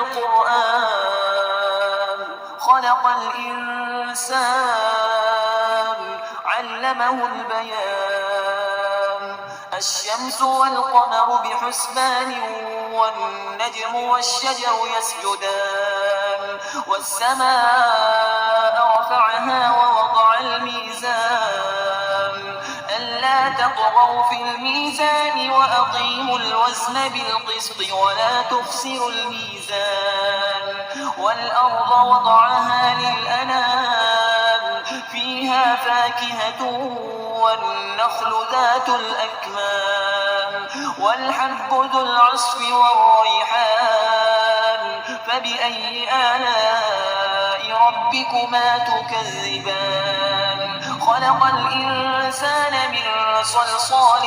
القرآن خلق الإنسان علمه البيان الشمس والقمر بحسبان والنجم والشجر يسجدان والسماء رفعها ووضع الميزان ألا تطغوا في الميزان وأقيموا الوزن بالقسط ولا تخسروا الميزان والأرض وضعها للأنام فيها فاكهة والنخل ذات الأكمام والحب ذو العصف والريحان فبأي آلاء ربكما تكذبان خلق الإنسان من صلصال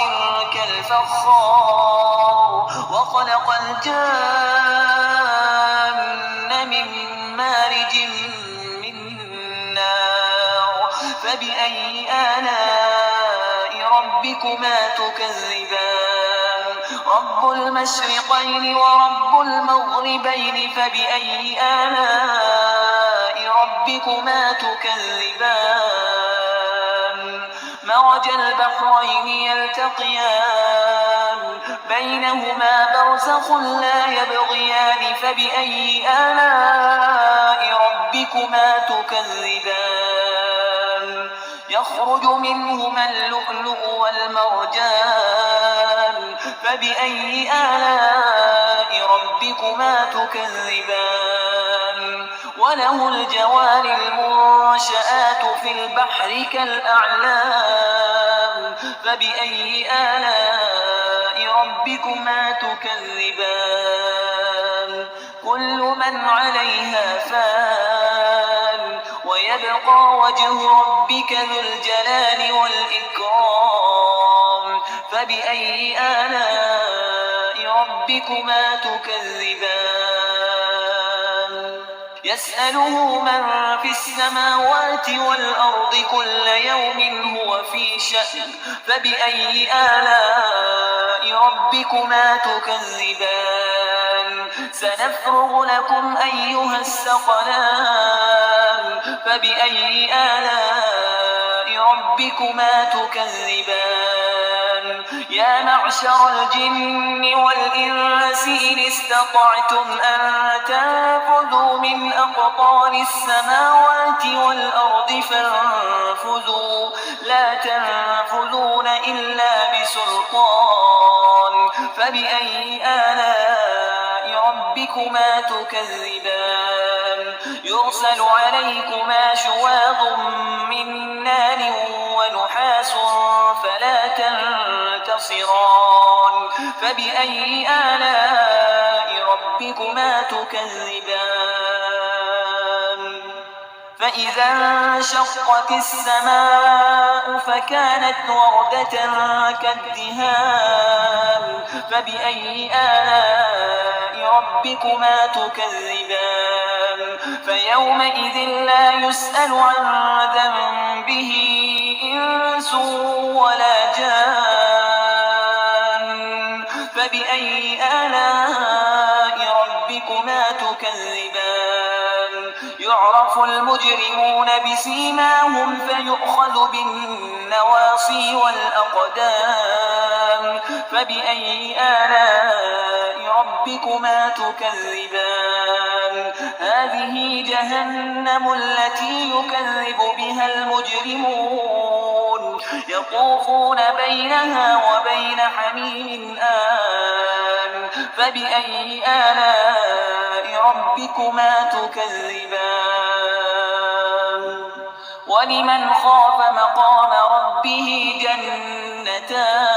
كالفخار وخلق الجان من مارج من نار فبأي آلاء ربكما تكذبان رب المشرقين ورب المغربين فبأي آلاء ربكما تكذبان مرج البحرين يلتقيان بينهما برزخ لا يبغيان فبأي آلاء ربكما تكذبان يخرج منهما اللؤلؤ والمرجان فبأي آلاء ربكما تكذبان وله الجوار المنشآت في البحر كالأعلام فبأي آلاء ربكما تكذبان كل من عليها فان ويبقى وجه ربك ذو الجلال والإكرام فبأي آلاء ربكما تكذبان يسأله من في السماوات والأرض كل يوم هو في شأن فبأي آلاء ربكما تكذبان سنفرغ لكم أيها الثقلان فبأي آلاء ربكما تكذبان يا معشر الجن والإنس إن استطعتم أن تنفذوا من أقطار السماوات والأرض فانفذوا لا تنفذون إلا بسلطان فبأي آلاء ربكما تكذبان يرسل عليكما شواظ من نار ونحاس فلا تنتصران فبأي آلاء ربكما تكذبان فإذا انشقت السماء فكانت وردة كالدهان فبأي آلاء ربكما تكذبان فيومئذ لا يسأل عن ذنبه إنس ولا جان فبأي آلاء ربكما تكذبان يعرف المجرمون بسيماهم فيؤخذ بالنواصي والأقدام فبأي آلاء ربكما تكذبان هذه جهنم التي يكذب بها المجرمون يطوفون بينها وبين حميم آن فبأي آلاء ربكما تكذبان ولمن خاف مقام ربه جنتان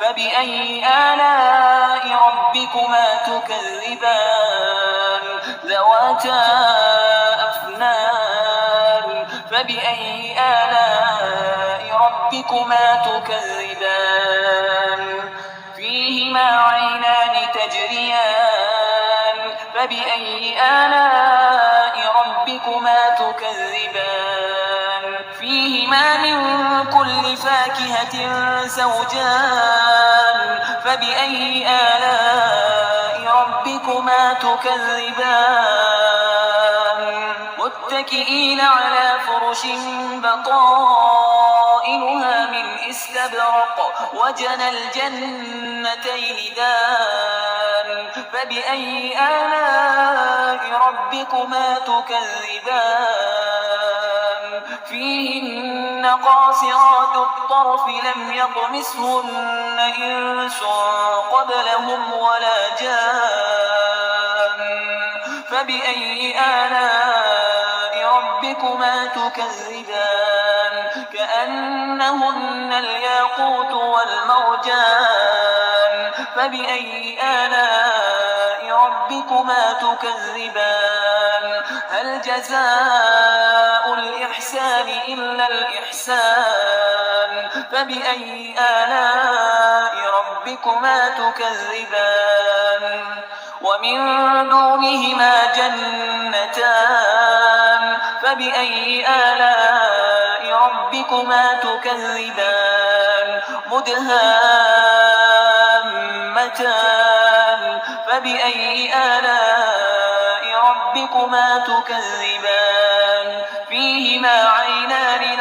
فبأي آلاء ربكما تكذبان ذواتا أفنان فبأي آلاء ربكما تكذبان فيهما عينان تجريان فبأي آلاء ربكما تكذبان فيهما من كل فاكهة زوجان فبأي آلاء ربكما تكذبان متكئين على فرش بطائنها من استبرق وجنى الجنتين دان فبأي آلاء ربكما تكذبان فيهن قاصرات الطرف لم يطمثهن إنس قبلهم ولا جان فبأي آلاء ربكما تكذبان كأنهن الياقوت والمرجان فبأي آلاء ربكما تكذبان هل جزاء الإحسان إلا الإحسان فبأي آلاء ربكما تكذبان ومن دونهما جنتان فبأي آلاء ربكما تكذبان مدهامتان فبأي آلاء ربكما تكذبان فيهما عينان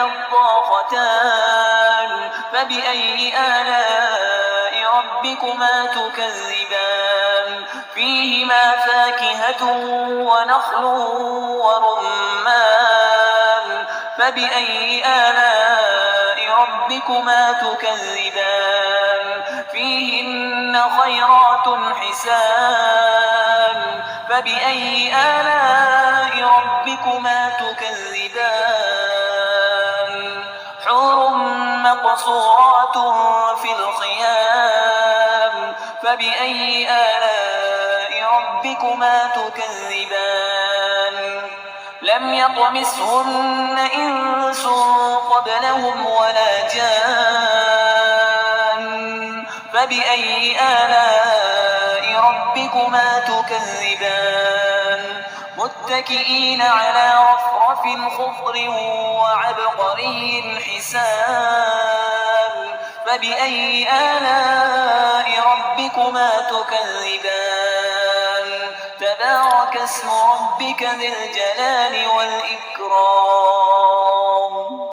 نضاختان فبأي آلاء ربكما تكذبان فيهما فاكهة ونخل ورمان فبأي آلاء ربكما تكذبان فيهن خيرات حسان فبأي آلاء ربكما تكذبان حور مقصورات في الخيام فبأي آلاء ربكما تكذبان لم يطمثهن إنس قبلهم ولا جان فبأي آلاء ربكما تكذبان متكئين على رفرف خضر وعبقري حسان فبأي آلاء ربكما تكذبان تبارك اسم ربك ذي الجلال والإكرام